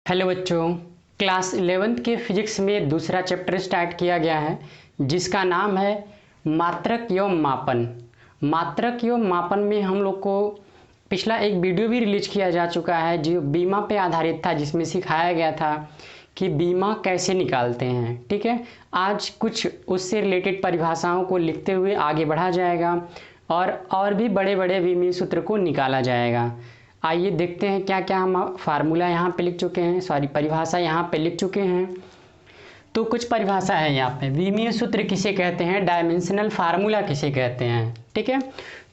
Hello बच्चों, class 11th के physics में दूसरा चैप्टर स्टार्ट किया गया है जिसका नाम है मात्रक एवं मापन। मात्रक एवं मापन में हम लोग को पिछला एक वीडियो भी रिलीज किया जा चुका है जो बीमा पे आधारित था, जिसमें सिखाया गया था कि बीमा कैसे निकालते हैं। ठीक है, आज कुछ उससे रिलेटेड परिभाषाओं को लिखते हुए आगे बढ़ा जाएगा और भी बड़े बड़े बीमीय सूत्र को निकाला जाएगा। आइए देखते हैं क्या क्या हम फार्मूला यहाँ पे लिख चुके हैं, परिभाषा यहाँ पे लिख चुके हैं। तो कुछ परिभाषा है यहाँ पे। बीमीय सूत्र किसे कहते हैं, डायमेंशनल फार्मूला किसे कहते हैं। ठीक है,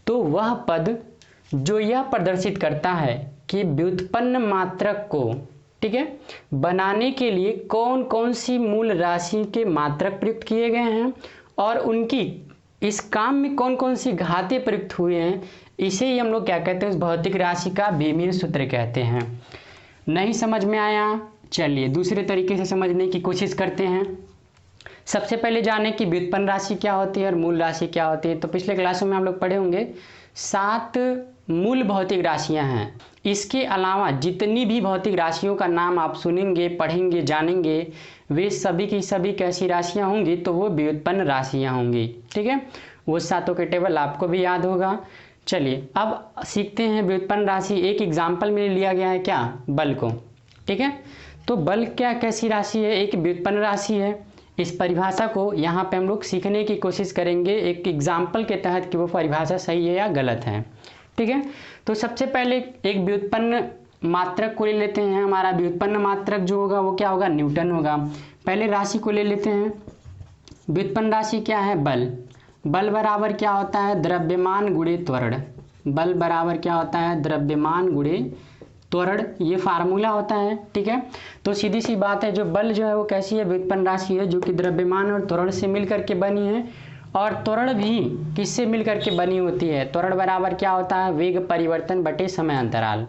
तो वह पद जो यह प्रदर्शित करता है कि व्युत्पन्न मात्रक को, ठीक है, बनाने के लिए कौन कौन सी मूल राशि के मात्रक प्रयुक्त किए गए हैं और उनकी इस काम में कौन कौन सी घातें प्रयुक्त हुए हैं, इसे ही हम लोग क्या कहते हैं, उस भौतिक राशि का बीमीय सूत्र कहते हैं। नहीं समझ में आया, चलिए दूसरे तरीके से समझने की कोशिश करते हैं। सबसे पहले जाने कि व्युत्पन्न राशि क्या होती है और मूल राशि क्या होती है। तो पिछले क्लासों में हम लोग पढ़े होंगे 7 मूल भौतिक राशियां हैं। इसके अलावा जितनी भी भौतिक राशियों का नाम आप सुनेंगे, पढ़ेंगे, जानेंगे, वे सभी की सभी कैसी राशियां होंगी, तो वो व्युत्पन्न राशियां होंगी। ठीक है, वो 7 के टेबल आपको भी याद होगा। चलिए अब सीखते हैं व्युत्पन्न राशि। एक एग्जाम्पल में लिया गया है क्या, बल को। ठीक है, तो बल क्या कैसी राशि है, एक व्युत्पन्न राशि है। इस परिभाषा को यहाँ पे हम लोग सीखने की कोशिश करेंगे एक एग्जाम्पल के तहत कि वो परिभाषा सही है या गलत है। ठीक है, तो सबसे पहले एक व्युत्पन्न मात्रक को ले लेते हैं। हमारा व्युत्पन्न मात्रक जो होगा वो क्या होगा, न्यूटन होगा। पहले राशि को ले लेते हैं। व्युत्पन्न राशि क्या है, बल। बल बराबर क्या होता है, द्रव्यमान गुणे त्वरण। बल बराबर क्या होता है, द्रव्यमान गुणे त्वरण, ये फार्मूला होता है। ठीक है, तो सीधी सी बात है, जो बल जो है वो कैसी है, व्युत्पन्न राशि है जो कि द्रव्यमान और त्वरण से मिलकर के बनी है। और त्वरण भी किससे मिलकर के बनी होती है, त्वरण बराबर क्या होता है, वेग परिवर्तन बटे समय अंतराल।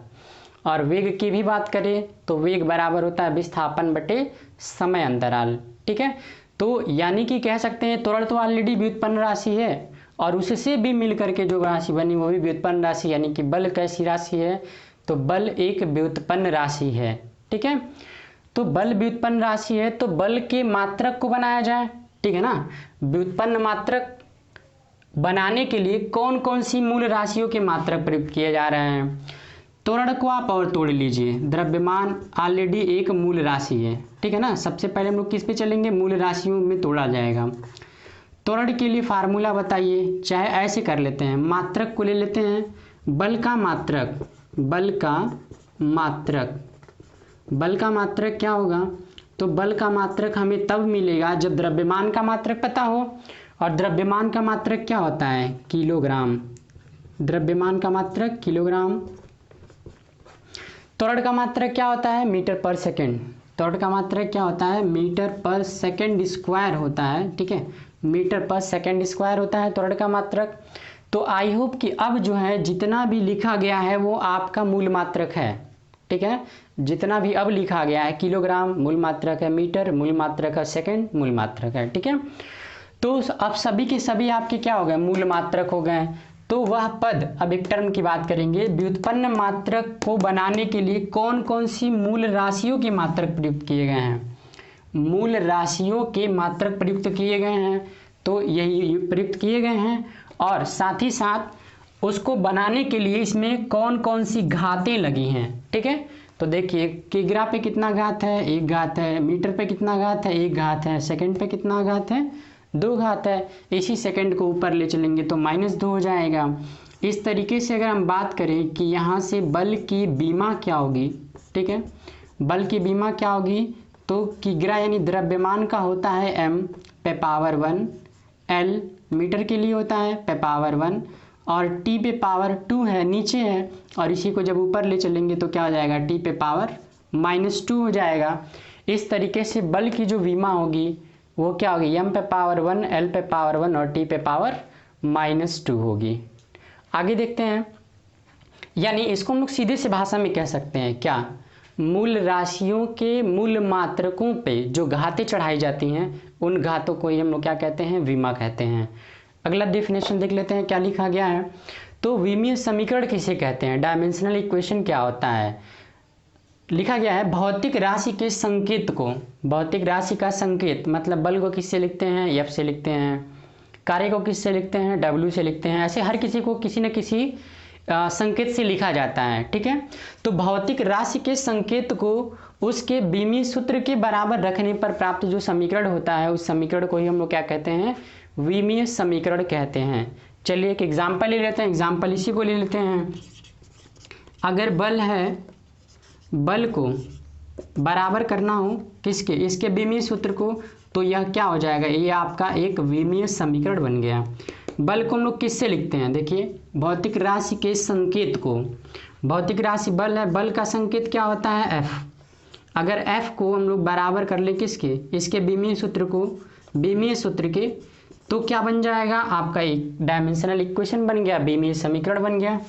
और वेग की भी बात करें तो वेग बराबर होता है विस्थापन बटे समय अंतराल। ठीक है, तो यानी कि कह सकते हैं त्वरण तो ऑलरेडी व्युत्पन्न राशि है और उससे भी मिलकर के जो राशि बनी वो भी व्युत्पन्न राशि, यानी कि बल कैसी राशि है, तो बल एक व्युत्पन्न राशि है। ठीक है, तो बल व्युत्पन्न राशि है तो बल के मात्रक को बनाया जाए। ठीक है ना, व्युत्पन्न मात्रक बनाने के लिए कौन कौन सी मूल राशियों के मात्रक प्रयुक्त किए जा रहे हैं। त्वरण को आप और तोड़ लीजिए, द्रव्यमान ऑलरेडी एक मूल राशि है। ठीक है ना, सबसे पहले हम लोग किस पे चलेंगे, मूल राशियों में तोड़ा जाएगा। त्वरण के लिए फार्मूला बताइए, चाहे ऐसे कर लेते हैं, मात्रक को ले लेते हैं, बल का मात्रक। बल का मात्रक, बल का मात्रक क्या होगा, तो बल का मात्रक हमें तब मिलेगा जब द्रव्यमान का मात्रक पता हो। और द्रव्यमान का मात्रक क्या होता है, किलोग्राम। द्रव्यमान का मात्रक किलोग्राम। त्वरण का मात्रक क्या होता है, मीटर पर सेकेंड। त्वरण का मात्रक क्या होता है, मीटर पर सेकेंड स्क्वायर होता है। ठीक है, मीटर पर सेकेंड स्क्वायर होता है त्वरण का मात्रक। तो आई होप कि अब जो है जितना भी लिखा गया है वो आपका मूल मात्रक है। ठीक है, जितना भी अब लिखा गया है, किलोग्राम मूल मात्रक है, मीटर मूल मात्रक है, सेकेंड मूल मात्रक है। ठीक है, तो अब सभी के सभी आपके क्या हो गए, मूल मात्रक हो गए। तो वह पद, अब एक टर्म की बात करेंगे, व्युत्पन्न मात्रक को बनाने के लिए कौन कौन सी मूल राशियों के मात्रक प्रयुक्त किए गए हैं। मूल राशियों के मात्रक प्रयुक्त किए गए हैं, तो यही प्रयुक्त किए गए हैं। और साथ ही साथ उसको बनाने के लिए इसमें कौन कौन सी घातें लगी हैं। ठीक है, तो देखिए किग्रा पे कितना घात है, 1 घात है। मीटर पे कितना घात है, 1 घात है। सेकंड पे कितना घात है, 2 घात है। इसी सेकंड को ऊपर ले चलेंगे तो -2 हो जाएगा। इस तरीके से अगर हम बात करें कि यहाँ से बल की बीमा क्या होगी, ठीक है, बल की बीमा क्या होगी, तो किग्रा यानी द्रव्यमान का होता है m पे पावर 1, l मीटर के लिए होता है पे पावर 1 और t पे पावर 2 है, नीचे है। और इसी को जब ऊपर ले चलेंगे तो क्या हो जाएगा, t पे पावर -2 हो जाएगा। इस तरीके से बल की जो बीमा होगी वो क्या होगी, m पे पावर 1, l पे पावर 1 और t पे पावर -2 होगी। आगे देखते हैं, यानी इसको हम लोग सीधे से भाषा में कह सकते हैं क्या, मूल राशियों के मूल मात्रकों पे जो घातें चढ़ाई जाती हैं उन घातों को ही हम लोग क्या कहते हैं, विमा कहते हैं। अगला डेफिनेशन देख लेते हैं क्या लिखा गया है। तो विमीय समीकरण किसे कहते हैं, डायमेंशनल इक्वेशन क्या होता है। लिखा गया है भौतिक राशि के संकेत को, भौतिक राशि का संकेत मतलब बल को किससे लिखते हैं, एफ से लिखते हैं, कार्य को किससे लिखते हैं, डब्ल्यू से लिखते हैं। ऐसे हर किसी को किसी न किसी संकेत से लिखा जाता है, ठीक है। तो भौतिक राशि के संकेत को उसके बीमीय सूत्र के बराबर रखने पर प्राप्त जो समीकरण होता है उस समीकरण को ही हम लोग क्या कहते हैं, विमीय समीकरण कहते हैं। चलिए एक एग्जाम्पल ले लेते हैं, एग्जाम्पल इसी को ले लेते हैं। अगर बल है, बल को बराबर करना हो किसके, इसके विमीय सूत्र को, तो यह क्या हो जाएगा, ये आपका एक विमीय समीकरण बन गया। बल को हम लोग किससे लिखते हैं, देखिए भौतिक राशि के संकेत को, भौतिक राशि बल है, बल का संकेत क्या होता है, एफ। अगर एफ को हम लोग बराबर कर ले किसके, इसके विमीय सूत्र को, विमीय सूत्र के, तो क्या बन जाएगा आपका एक डायमेंशनल इक्वेशन बन गया, विमीय समीकरण बन गया,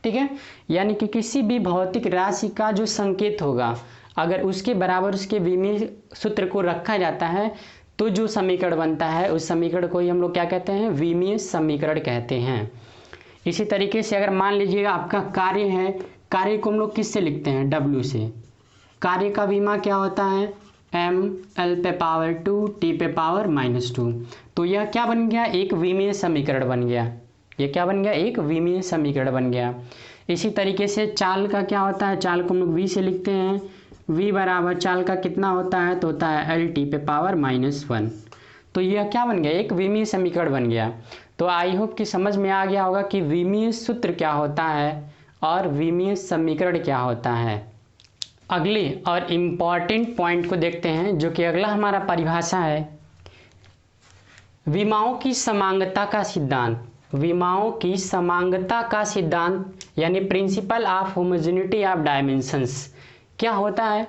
ठीक है। यानी कि किसी भी भौतिक राशि का जो संकेत होगा अगर उसके बराबर उसके विमीय सूत्र को रखा जाता है तो जो समीकरण बनता है उस समीकरण को ही हम लोग क्या कहते हैं, विमीय समीकरण कहते हैं। इसी तरीके से अगर मान लीजिएगा आपका कार्य है, कार्य को हम लोग किससे लिखते हैं, डब्ल्यू से। कार्य का विमा क्या होता है, एम एल पे पावर 2 टी पे पावर -2। तो यह क्या बन गया, एक विमीय समीकरण बन गया। ये क्या बन गया, एक विमीय समीकरण बन गया। इसी तरीके से चाल का क्या होता है, चाल को हम लोग वी से लिखते हैं। v बराबर चाल का कितना होता है, तो होता है एल टी पे पावर -1। तो यह क्या बन गया, एक विमीय समीकरण बन गया। तो आई होप कि समझ में आ गया होगा कि विमीय सूत्र क्या होता है और विमीय समीकरण क्या होता है। अगले और इम्पॉर्टेंट पॉइंट को देखते हैं जो कि अगला हमारा परिभाषा है, विमाओं की समांगता का सिद्धांत। विमाओं की समांगता का सिद्धांत यानी principle of homogeneity of dimensions क्या होता है,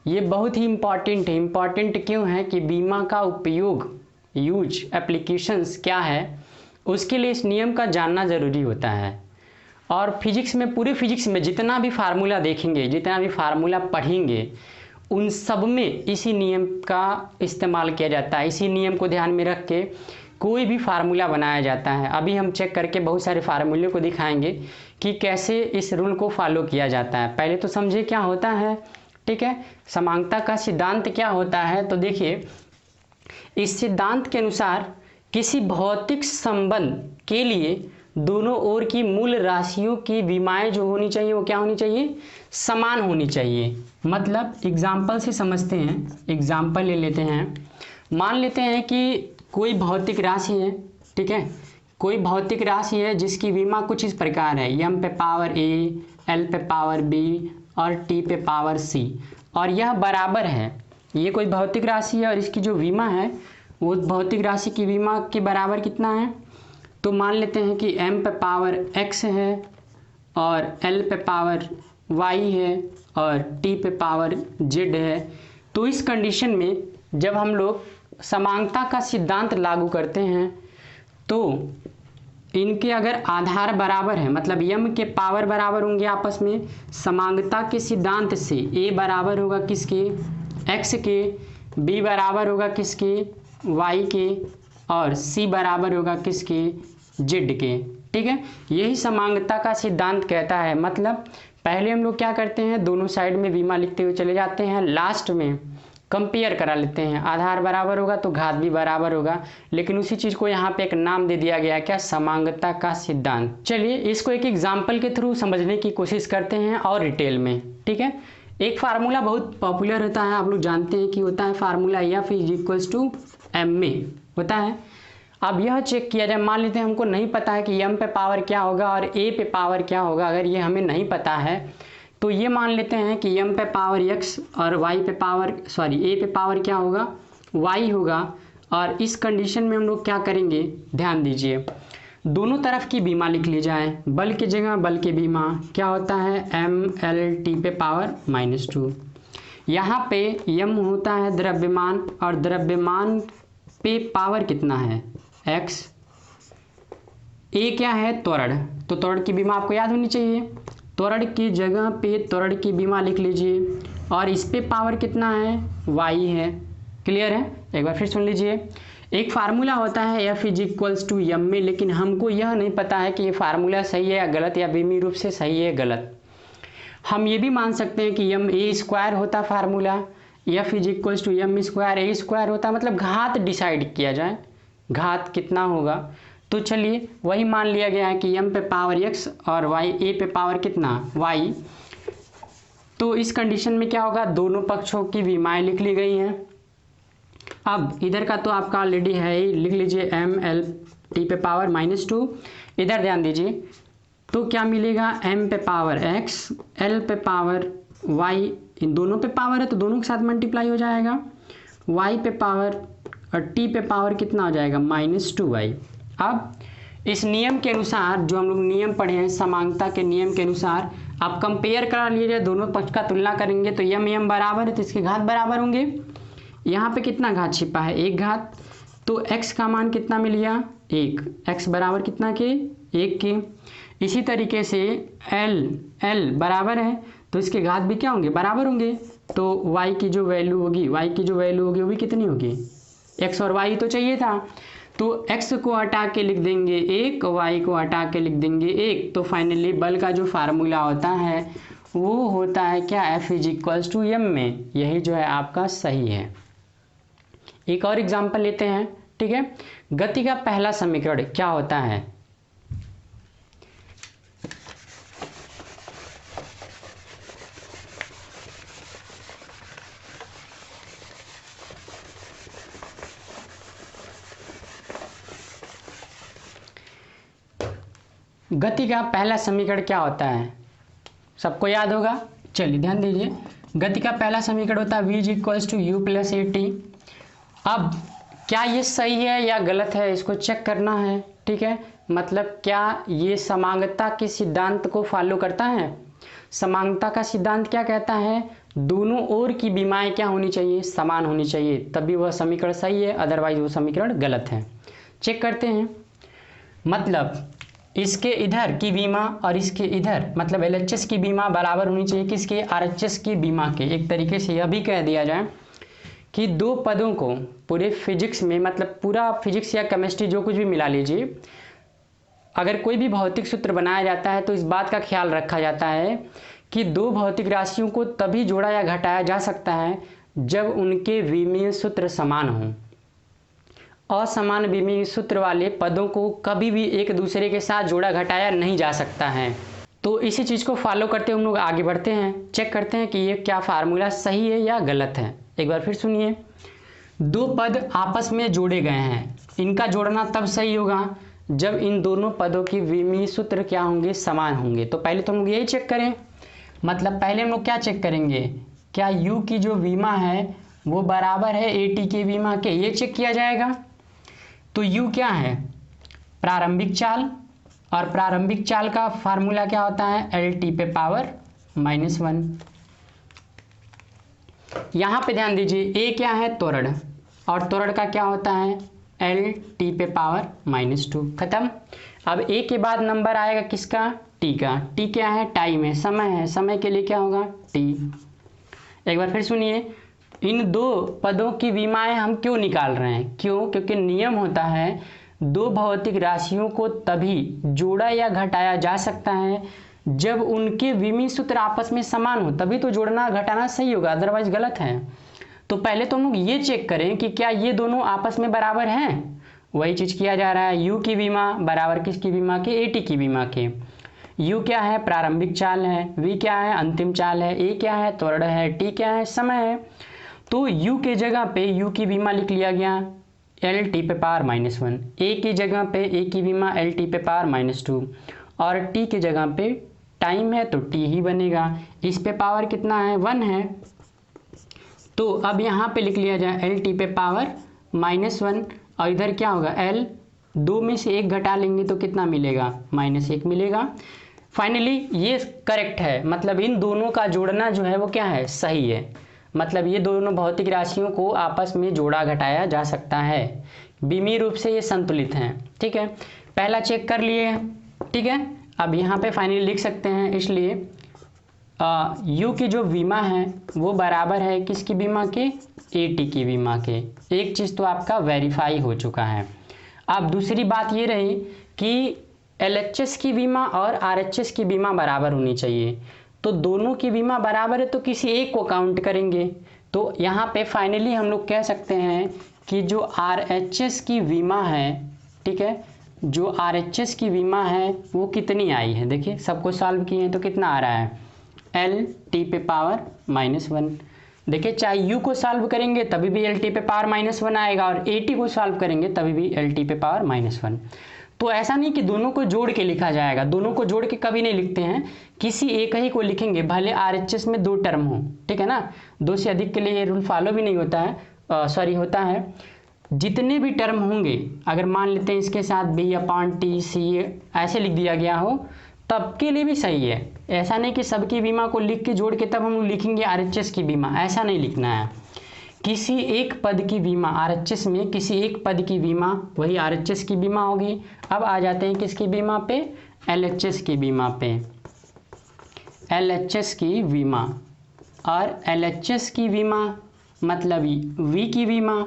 ये बहुत ही इम्पॉर्टेंट है। इम्पॉर्टेंट क्यों है कि विमा का उपयोग, यूज, एप्लीकेशंस क्या है, उसके लिए इस नियम का जानना ज़रूरी होता है। और फिजिक्स में, पूरे फिजिक्स में जितना भी फार्मूला देखेंगे, जितना भी फार्मूला पढ़ेंगे, उन सब में इसी नियम का इस्तेमाल किया जाता है। इसी नियम को ध्यान में रख के कोई भी फार्मूला बनाया जाता है। अभी हम चेक करके बहुत सारे फार्मूले को दिखाएंगे कि कैसे इस रूल को फॉलो किया जाता है। पहले तो समझिए क्या होता है, ठीक है। समांगता का सिद्धांत क्या होता है, तो देखिए इस सिद्धांत के अनुसार किसी भौतिक संबंध के लिए दोनों ओर की मूल राशियों की विमाएं जो होनी चाहिए वो क्या होनी चाहिए, समान होनी चाहिए। मतलब एग्जाम्पल से समझते हैं, एग्जाम्पल ले लेते हैं। मान लेते हैं कि कोई भौतिक राशि है, ठीक है, कोई भौतिक राशि है जिसकी विमा कुछ इस प्रकार है, m पे पावर a, l पे पावर b और t पे पावर c, और यह बराबर है। ये कोई भौतिक राशि है और इसकी जो विमा है वो भौतिक राशि की विमा के बराबर कितना है, तो मान लेते हैं कि m पे पावर x है और l पे पावर y है और t पे पावर z है। तो इस कंडीशन में जब हम लोग समांगता का सिद्धांत लागू करते हैं तो इनके अगर आधार बराबर है, मतलब m के पावर बराबर होंगे आपस में, समांगता के सिद्धांत से a बराबर होगा किसके, x के, b बराबर होगा किसके, y के, और c बराबर होगा किसके, z के, ठीक है। यही समांगता का सिद्धांत कहता है। मतलब पहले हम लोग क्या करते हैं, दोनों साइड में विमा लिखते हुए चले जाते हैं, लास्ट में कंपेयर करा लेते हैं, आधार बराबर होगा तो घात भी बराबर होगा। लेकिन उसी चीज़ को यहाँ पे एक नाम दे दिया गया, क्या, समांगता का सिद्धांत। चलिए इसको एक एग्जाम्पल के थ्रू समझने की कोशिश करते हैं और डिटेल में, ठीक है। एक फार्मूला बहुत पॉपुलर होता है, आप लोग जानते हैं कि होता है फार्मूला F = ma होता है। अब यह चेक किया जाए, मान लेते हैं हमको नहीं पता है कि m पे पावर क्या होगा और a पे पावर क्या होगा। अगर ये हमें नहीं पता है तो ये मान लेते हैं कि m पे पावर x और y पे पावर, a पे पावर क्या होगा, y होगा। और इस कंडीशन में हम लोग क्या करेंगे, ध्यान दीजिए, दोनों तरफ की बीमा लिख ली जाए। बल की जगह बल की बीमा क्या होता है, mlt पे पावर -2। यहाँ पे m होता है द्रव्यमान और द्रव्यमान पे पावर कितना है, x। a क्या है, त्वरण, तो त्वरण की बीमा आपको याद होनी चाहिए। त्वरण की जगह पे त्वरण की बीमा लिख लीजिए और इस पे पावर कितना है, y है। क्लियर है, एक बार फिर सुन लीजिए। एक फार्मूला होता है F = m में, लेकिन हमको यह नहीं पता है कि ये फार्मूला सही है या गलत, या विमीय रूप से सही है गलत। हम ये भी मान सकते हैं कि एम ए स्क्वायर होता formula, F is equals to M square A square होता, मतलब घात डिसाइड किया जाए, घात कितना होगा। तो चलिए वही मान लिया गया है कि एम पे पावर एक्स और वाई ए पे पावर कितना वाई। तो इस कंडीशन में क्या होगा, दोनों पक्षों की विमाएँ लिख ली गई हैं। अब इधर का तो आपका ऑलरेडी है ही, लिख लीजिए एम एल टी पे पावर -2। इधर ध्यान दीजिए, तो क्या मिलेगा, m पे पावर x, l पे पावर y, इन दोनों पे पावर है तो दोनों के साथ मल्टीप्लाई हो जाएगा, y पे पावर और t पे पावर कितना हो जाएगा -2y। अब इस नियम के अनुसार, जो हम लोग नियम पढ़े हैं समांगता के नियम के अनुसार, आप कंपेयर करा लीजिए, दोनों पक्ष का तुलना करेंगे तो m बराबर है तो इसके घात बराबर होंगे। यहाँ पे कितना घात छिपा है, एक घात, तो x का मान कितना मिल गया 1, x बराबर कितना के 1 के। इसी तरीके से l बराबर है तो इसके घात भी क्या होंगे, बराबर होंगे। तो y की जो वैल्यू होगी वो भी कितनी होगी, x और y तो चाहिए था, तो x को हटा के लिख देंगे 1, y को हटा के लिख देंगे 1। तो फाइनली बल का जो फार्मूला होता है वो होता है क्या, F is equals to m में, यही जो है आपका सही है। एक और एग्जाम्पल लेते हैं, ठीक है। गति का पहला समीकरण क्या होता है, गति का पहला समीकरण क्या होता है, सबको याद होगा। चलिए ध्यान दीजिए, गति का पहला समीकरण होता है v is equals to u plus a t. अब क्या ये सही है या गलत है, इसको चेक करना है, ठीक है। मतलब क्या ये समांगता के सिद्धांत को फॉलो करता है। समांगता का सिद्धांत क्या कहता है, दोनों ओर की विमाएँ क्या होनी चाहिए, समान होनी चाहिए, तभी वह समीकरण सही है, अदरवाइज वो समीकरण गलत है। चेक करते हैं, मतलब इसके इधर की बीमा और इसके इधर, मतलब LHS की बीमा बराबर होनी चाहिए किसके, RHS की बीमा के। एक तरीके से यह भी कह दिया जाए कि दो पदों को पूरे फिजिक्स में, मतलब पूरा फिजिक्स या केमिस्ट्री जो कुछ भी मिला लीजिए, अगर कोई भी भौतिक सूत्र बनाया जाता है तो इस बात का ख्याल रखा जाता है कि दो भौतिक राशियों को तभी जोड़ा या घटाया जा सकता है जब उनके विमीय सूत्र समान हों। असमान विमीय सूत्र वाले पदों को कभी भी एक दूसरे के साथ जोड़ा घटाया नहीं जा सकता है। तो इसी चीज़ को फॉलो करते हुए हम लोग आगे बढ़ते हैं, चेक करते हैं कि ये क्या फार्मूला सही है या गलत है। एक बार फिर सुनिए, दो पद आपस में जोड़े गए हैं, इनका जोड़ना तब सही होगा जब इन दोनों पदों की विमीय सूत्र क्या होंगे, समान होंगे। तो पहले तो हम लोग यही चेक करें, मतलब पहले हम लोग क्या चेक करेंगे, क्या u की जो विमा है वो बराबर है AT के विमा के, ये चेक किया जाएगा। तो u क्या है, प्रारंभिक चाल, और प्रारंभिक चाल का फार्मूला क्या होता है, LT पे पावर -1। यहाँ पे ध्यान दीजिए, a क्या है, त्वरण, और त्वरण का क्या होता है, LT पे पावर -2। खत्म। अब a के बाद नंबर आएगा किसका, t का। t क्या है, टाइम है, समय है, समय के लिए क्या होगा, t। एक बार फिर सुनिए, इन दो पदों की विमाएँ हम क्यों निकाल रहे हैं, क्यों, क्योंकि नियम होता है दो भौतिक राशियों को तभी जोड़ा या घटाया जा सकता है जब उनके विमीय सूत्र आपस में समान हो, तभी तो जोड़ना घटाना सही होगा, अदरवाइज गलत है। तो पहले तो हम लोग ये चेक करें कि क्या ये दोनों आपस में बराबर हैं, वही चीज़ किया जा रहा है। u की विमा बराबर किसकी विमा के, AT की विमा के। u क्या है, प्रारंभिक चाल है, v क्या है, अंतिम चाल है, a क्या है, त्वरण है, t क्या है, समय है। तो u के जगह पे u की विमा लिख लिया गया LT पे पावर -1, a की जगह पे a की विमा LT पे पावर -2, और t की जगह पे टाइम है तो t ही बनेगा, इस पे पावर कितना है, 1 है। तो अब यहाँ पे लिख लिया जाए LT पे पावर -1, और इधर क्या होगा, L, दो में से एक घटा लेंगे तो कितना मिलेगा, -1 मिलेगा। फाइनली ये करेक्ट है, मतलब इन दोनों का जोड़ना जो है वो क्या है, सही है। मतलब ये दोनों भौतिक राशियों को आपस में जोड़ा घटाया जा सकता है, विमीय रूप से ये संतुलित हैं। ठीक है, पहला चेक कर लिए, ठीक है। अब यहाँ पे फाइनली लिख सकते हैं, इसलिए u की जो विमा है वो बराबर है किसकी विमा के, AT की विमा के। एक चीज़ तो आपका वेरीफाई हो चुका है। अब दूसरी बात ये रही कि LHS की विमा और RHS की विमा बराबर होनी चाहिए। तो दोनों की विमा बराबर है तो किसी एक को काउंट करेंगे। तो यहाँ पे फाइनली हम लोग कह सकते हैं कि जो RHS की विमा है, ठीक है, जो RHS की विमा है वो कितनी आई है। देखिए सबको सॉल्व किए हैं तो कितना आ रहा है, LT⁻⁻1। देखिए चाहे U को सॉल्व करेंगे तभी भी LT⁻⁻1 आएगा और AT को सॉल्व करेंगे तभी भी LT⁻⁻1। तो ऐसा नहीं कि दोनों को जोड़ के लिखा जाएगा, दोनों को जोड़ के कभी नहीं लिखते हैं, किसी एक ही को लिखेंगे, भले RHS में 2 टर्म हो, ठीक है ना। 2 से अधिक के लिए ये रूल फॉलो भी नहीं होता है, होता है। जितने भी टर्म होंगे, अगर मान लेते हैं इसके साथ B/T/C ऐसे लिख दिया गया हो तब के लिए भी सही है। ऐसा नहीं कि सबकी बीमा को लिख के जोड़ के तब हम लिखेंगे RHS की बीमा, ऐसा नहीं लिखना है। किसी एक पद की बीमा, RHS में किसी एक पद की बीमा वही RHS की बीमा होगी। अब आ जाते हैं किसकी बीमा पे, LHS की बीमा पे। LHS की बीमा, और LHS की बीमा मतलब V की बीमा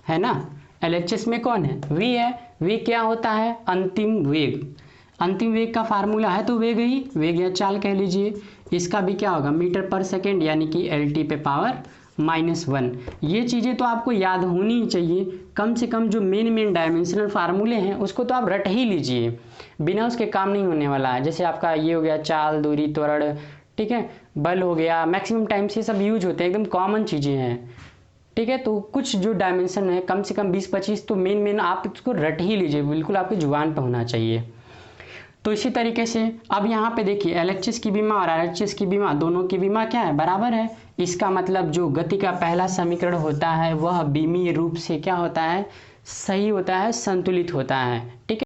है ना। LHS में कौन है, V है। V क्या होता है, अंतिम वेग। अंतिम वेग का फार्मूला है तो वेग ही, वेग या चाल कह लीजिए। इसका भी क्या होगा, मीटर पर सेकेंड, यानी कि LT⁻⁻1। ये चीज़ें तो आपको याद होनी ही चाहिए, कम से कम जो मेन डायमेंशनल फार्मूले हैं उसको तो आप रट ही लीजिए, बिना उसके काम नहीं होने वाला है। जैसे आपका ये हो गया चाल, दूरी, त्वरण, ठीक है, बल हो गया, मैक्सिमम टाइम से सब यूज होते हैं, एकदम कॉमन चीज़ें हैं, ठीक है। तो कुछ जो डायमेंशन है कम से कम 20-25 तो मेन आप इसको रट ही लीजिए, बिल्कुल आपकी जुबान पर होना चाहिए। तो इसी तरीके से अब यहाँ पे देखिए LHS की बीमा और RHS की बीमा, दोनों की बीमा क्या है, बराबर है। इसका मतलब जो गति का पहला समीकरण होता है वह बीमीय रूप से क्या होता है, सही होता है, संतुलित होता है, ठीक है।